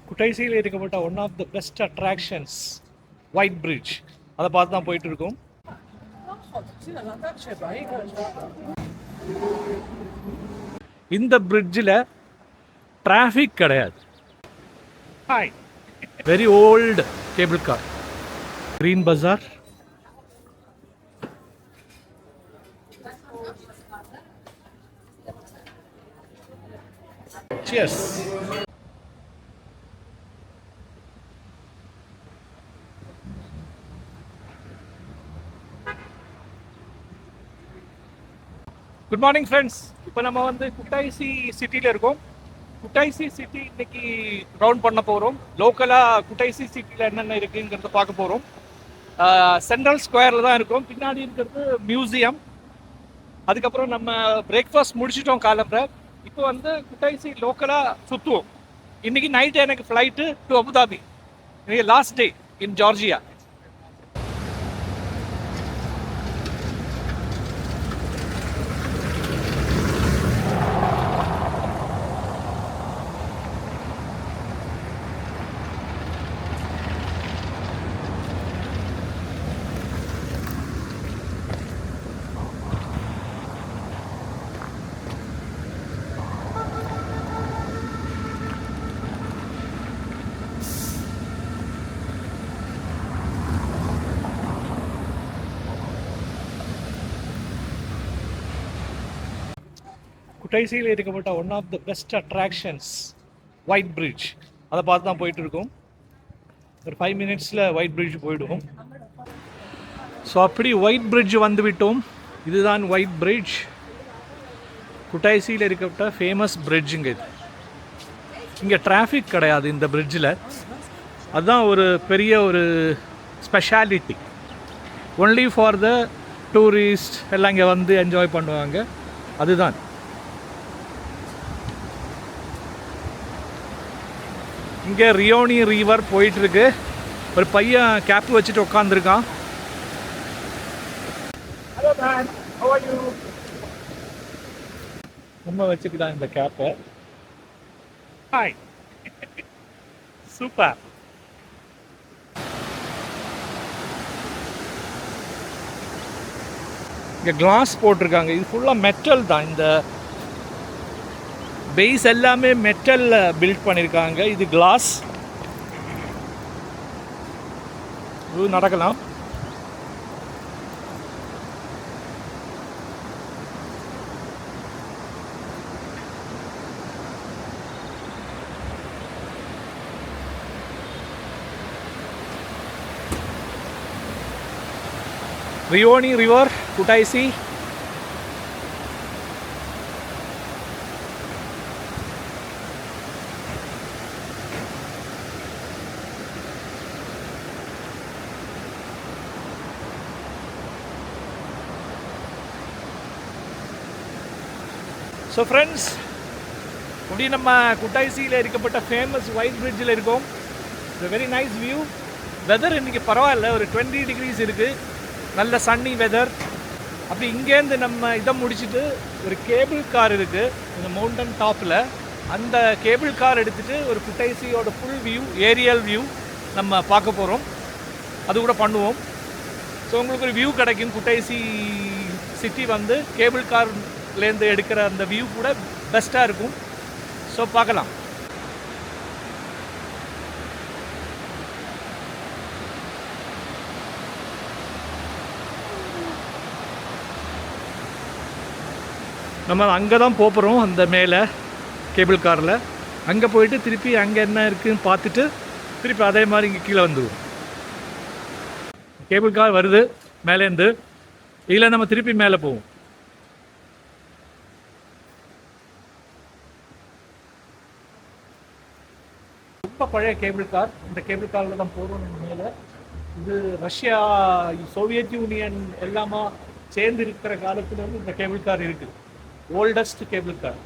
குட்டைசியில் இருக்கப்பட்ட one of the best attractions white bridge. அதை பார்த்து தான் போயிட்டு இருக்கோம். இந்த பிரிட்ஜில் டிராஃபிக் கிடையாது. Hi, very old cable car. Green Bazaar. Cheers. Good morning friends. இப்போ நம்ம வந்து குட்டாய்சி சிட்டியில் இருக்கோம். குட்டாய்சி சிட்டி இன்னைக்கு ரவுண்ட் பண்ண போகிறோம். லோக்கலாக குட்டாய்சி சிட்டியில் என்னென்ன இருக்குங்கிறத பார்க்க போகிறோம். சென்ட்ரல் ஸ்கொயரில் தான் இருக்கும். பின்னாடி இருக்கிறது மியூசியம். அதுக்கப்புறம் நம்ம பிரேக்ஃபாஸ்ட் முடிச்சிட்டோம் காலம்பரை. இப்போ வந்து குட்டாய்சி லோக்கலாக சுற்றுவோம். இன்னைக்கு நைட்டு எனக்கு ஃப்ளைட்டு டு அபுதாபி. இன்னைக்கு லாஸ்ட் டே இன் ஜார்ஜியா. குட்டைசியில் இருக்கப்பட்ட one of the best attractions white bridge. அதை பார்த்து தான் போயிட்டு இருக்கோம். ஒரு 5 மினிட்ஸில் ஒயிட் பிரிட்ஜ் போயிடுவோம். ஸோ அப்படி ஒயிட் பிரிட்ஜ் வந்து விட்டோம். இதுதான் ஒயிட் பிரிட்ஜ். குட்டைசியில் இருக்கப்பட்ட ஃபேமஸ் பிரிட்ஜுங்க இது. இங்கே டிராஃபிக் கிடையாது இந்த பிரிட்ஜில். அதுதான் ஒரு பெரிய ஒரு speciality. Only for the tourist எல்லாம் இங்கே வந்து என்ஜாய் பண்ணுவாங்க. அதுதான். இங்கே ரியோனி ரிவர் போயிட்டுருக்கு. ஒரு பையன் கேப் வச்சுட்டு உட்காந்துருக்கான். நம்ம வச்சுக்கிட்டான் இந்த கேப்பை. Hi, super. இங்கே கிளாஸ் போட்டிருக்காங்க. இது ஃபுல்லாக மெட்டல் தான். இந்த பேஸ் எல்லாமே மெட்டலில் பில்ட் பண்ணியிருக்காங்க. இது கிளாஸ். இது நடக்கலாம். Rioni river, Kutaisi. So friends, இப்படி நம்ம குட்டாய்சியில் இருக்கப்பட்ட ஃபேமஸ் ஒயிட் பிரிட்ஜில் இருக்கோம். It's very nice view. Weather இன்றைக்கி பரவாயில்ல, ஒரு 20 டிகிரிஸ் இருக்குது. நல்ல சன்னி வெதர். அப்படி இங்கேருந்து நம்ம இதை முடிச்சுட்டு ஒரு கேபிள் கார் இருக்குது இந்த மவுண்டன் டாப்பில். அந்த கேபிள் கார் எடுத்துகிட்டு ஒரு குட்டைசியோட ஃபுல் வியூ, ஏரியல் வியூ நம்ம பார்க்க போகிறோம். அது கூட பண்ணுவோம். ஸோ உங்களுக்கு ஒரு வியூ கிடைக்கும். குட்டைசி சிட்டி வந்து கேபிள் கார்லேருந்து எடுக்கிற அந்த வியூ கூட பெஸ்ட்டாக இருக்கும். ஸோ பார்க்கலாம். நம்ம அங்கே தான் போகிறோம். அந்த மேலே கேபிள் காரில் அங்கே போயிட்டு திருப்பி அங்கே என்ன இருக்குதுன்னு பார்த்துட்டு திருப்பி அதே மாதிரி இங்கே கீழே வந்துடுவோம். கேபிள் கார் வருது மேலேருந்து. இதில் நம்ம திருப்பி மேலே போவோம். ரொம்ப பழைய கேபிள் கார். இந்த கேபிள் காரில் தான் போகிறோம் மேலே. இது ரஷ்யா, சோவியத் யூனியன் எல்லாமா சேர்ந்து இருக்கிற காலத்துல வந்து இந்த கேபிள் கார் இருக்குது. Oldest cable car.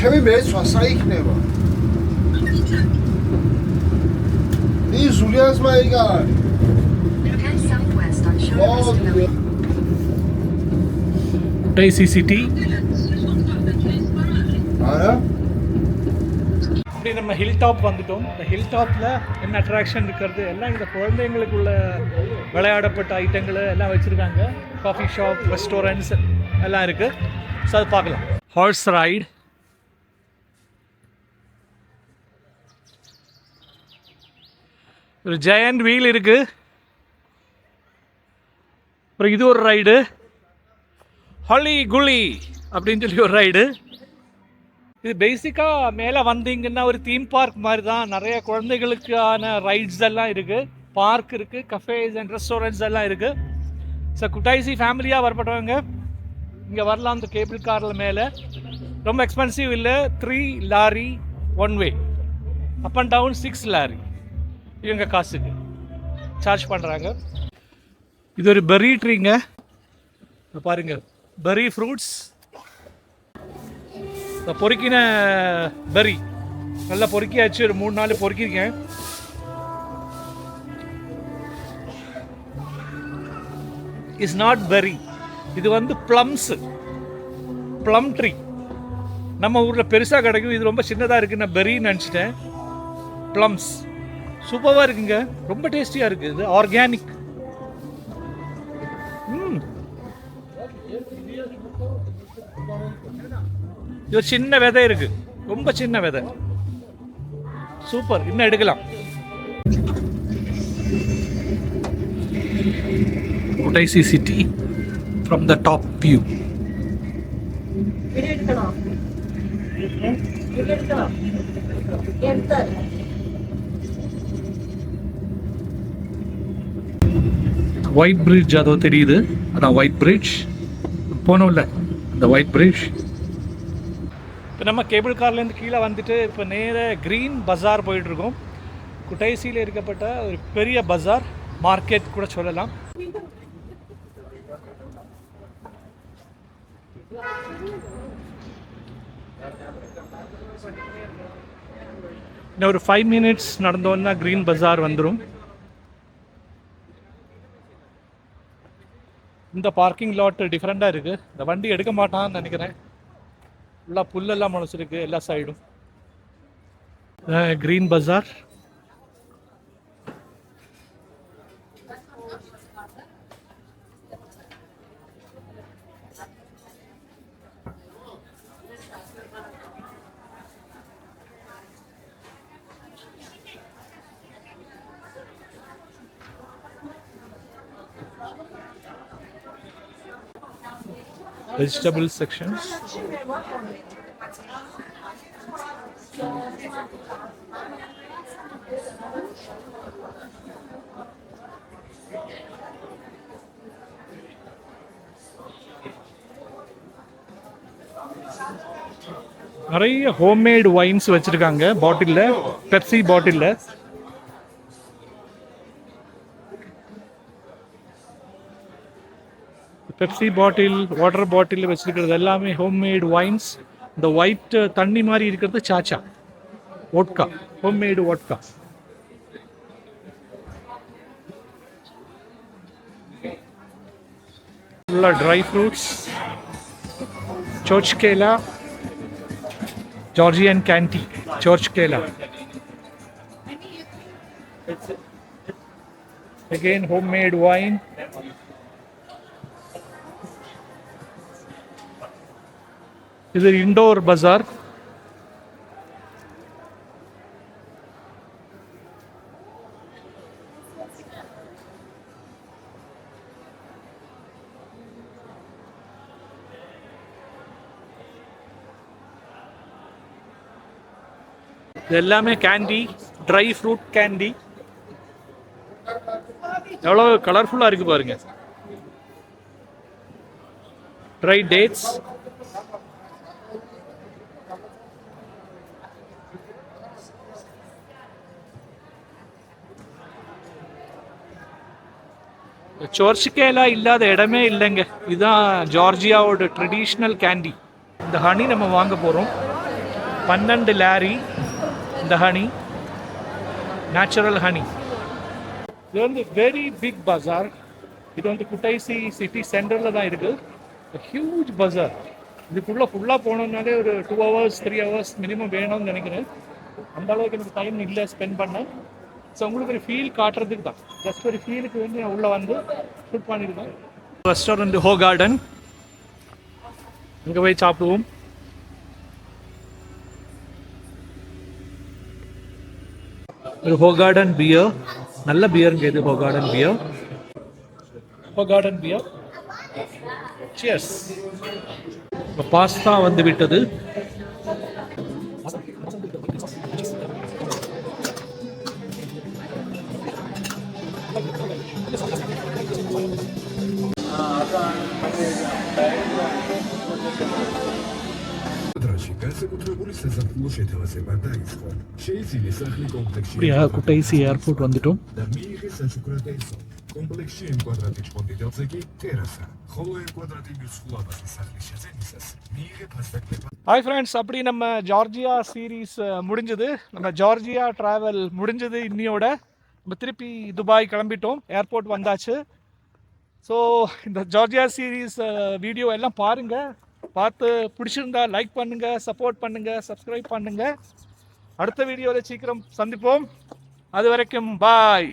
ჩემი მეც ვასა იქნება. ის ზულიას მაიგა. Kutaisi city. ஆரா இப்படி நம்ம ஹில் டாப் வந்துட்டோம். இந்த ஹில் டாப்பில் என்ன அட்ராக்ஷன் இருக்கிறது எல்லாம் இந்த குழந்தைங்களுக்குள்ள விளையாடப்பட்ட ஐட்டங்கள் எல்லாம் வச்சுருக்காங்க. காஃபி ஷாப், ரெஸ்டாரண்ட்ஸ் எல்லாம் இருக்குது. ஸோ அது பார்க்கலாம். ஹார்ஸ் ரைடு, ஒரு ஜெயண்ட் வீல் இருக்குது. அப்புறம் இது ஒரு ரைடு, ஹலி குலி அப்படின்னு சொல்லி ஒரு ரைடு. இது பேசிக்காக மேலே வந்தீங்கன்னா ஒரு தீம் பார்க் மாதிரி தான். நிறைய குழந்தைகளுக்கான ரைட்ஸ் எல்லாம் இருக்குது, பார்க் இருக்குது, கஃபேஸ் அண்ட் ரெஸ்டாரண்ட்ஸ் எல்லாம் இருக்குது. ஸோ குட்டாய்சி ஃபேமிலியாக வரப்பட்டவங்க இங்கே வரலாம். அந்த கேபிள் காரில் மேலே ரொம்ப எக்ஸ்பென்சிவ் இல்லை. 3 lari 1 way, up and down 6 lari இவங்க காசுக்கு சார்ஜ் பண்ணுறாங்க. இது ஒரு பெர்ரி ட்ரீங்க பாருங்கள், பெர்ரி ஃப்ரூட்ஸ். பொறுக்கின பெர்ரி நல்லா பொறுக்கியாச்சு, ஒரு 3-4 பொறுக்கிருக்கேன். இஸ் நாட் பெர்ரி, இது வந்து ப்ளம்ஸ், ப்ளம் ட்ரீ. நம்ம ஊரில் பெருசாக கிடைக்கும், இது ரொம்ப சின்னதாக இருக்குது. நான் பெர்ரின்னு நினச்சிட்டேன். ப்ளம்ஸ் சூப்பராக இருக்குங்க, ரொம்ப டேஸ்டியாக இருக்குது. இது ஆர்கானிக். இது ஒரு சின்ன விதை இருக்கு, ரொம்ப சின்ன விதை. சூப்பர், இன்னும் எடுக்கலாம். Kutaisi city from the top view. White bridge அதோ தெரியுது, அதான் white bridge. போனோம்ல அந்த white bridge. இப்போ நம்ம கேபிள் கார்லேருந்து கீழே வந்துட்டு இப்போ நேர க்ரீன் பஜார் போயிட்டுருக்கோம். குட்டைசியில் இருக்கப்பட்ட ஒரு பெரிய பஜார், மார்க்கெட் கூட சொல்லலாம். இன்னும் ஒரு 5 minutes நடந்தோன்னா க்ரீன் பஜார் வந்துடும். இந்த பார்க்கிங் லாட் டிஃப்ரெண்ட்டாக இருக்குது. இந்த வண்டி எடுக்க மாட்டான்னு நினைக்கிறேன். ஃபுல்லாக புல்லெல்லாம் முளைச்சிருக்கு எல்லா சைடும். க்ரீன் பஜார். Vegetable sections. நிறைய ஹோம்மேட் வைன்ஸ் வச்சிருக்காங்க பாட்டில்ல, பெப்சி பாட்டில்ல. பெப்சி பாட்டில், வாட்டர் பாட்டில் வச்சிருக்கிறது எல்லாமே ஹோம்மேட் வைன்ஸ். இந்த ஒயிட் தண்ணி மாதிரி இருக்கிறது சாச்சா, வோட்கா, ஹோம்மேடு வோட்கா. ஃபுல்லாக dry fruits, churchkhela, Georgian candy, chorchkela. Again, homemade wine. This is an indoor bazaar. எல்லாமே கேண்டி, ட்ரை ஃப்ரூட் கேண்டி. எவ்வளோ கலர்ஃபுல்லாக இருக்குது பாருங்க. ட்ரை டேட்ஸ், சோர்ச்சிக்கேலா இல்லாத இடமே இல்லைங்க. இதுதான் ஜார்ஜியாவோட ட்ரெடிஷ்னல் கேண்டி. இந்த ஹனி நம்ம வாங்க போகிறோம். 12 லாரி இந்த ஹனி, நேச்சுரல் ஹனி. இது வந்து வெரி பிக் பஜார். இது வந்து குட்டைசி சிட்டி சென்டரில் தான் இருக்குது. ஹியூஜ் பஜார். இதுக்குள்ளே ஃபுல்லாக போனோம்னாலே ஒரு 2 hours 3 hours மினிமம் வேணும்னு நினைக்கிறேன். அந்த அளவுக்கு எனக்கு டைம் இல்லை ஸ்பெண்ட் பண்ணேன். ஸோ உங்களுக்கு ஒரு ஃபீல் காட்டுறதுக்கு தான், ஜஸ்ட் ஒரு ஃபீலுக்கு வந்து நான் உள்ளே வந்து ஷூட் பண்ணியிருக்கேன். ரெஸ்டாரண்ட் ஹோ கார்டன், இங்கே போய் சாப்பிடுவோம். ஒரு ஹோ கார்டன் பியர், நல்ல பியருங்க இது. ஹோ கார்டன் பியர், ஹோ கார்டன் பியர். சியர்ஸ். இப்போ பாஸ்தா வந்து விட்டது. குட்டைசி ஏர்போர்ட் வந்துட்டோம். ஹாய் ஃப்ரெண்ட்ஸ், அப்படி நம்ம ஜார்ஜியா சீரீஸ் முடிஞ்சது. நம்ம ஜார்ஜியா ட்ராவல் முடிஞ்சது இன்னியோட. நம்ம திருப்பி துபாய் கிளம்பிட்டோம், ஏர்போர்ட் வந்தாச்சு. ஸோ இந்த ஜார்ஜியா சீரீஸ் வீடியோ எல்லாம் பாருங்கள். பார்த்து பிடிச்சிருந்தா லைக் பண்ணுங்கள், சப்போர்ட் பண்ணுங்கள், சப்ஸ்கிரைப் பண்ணுங்கள். அடுத்த வீடியோவில் சீக்கிரம் சந்திப்போம். அது வரைக்கும் பாய்.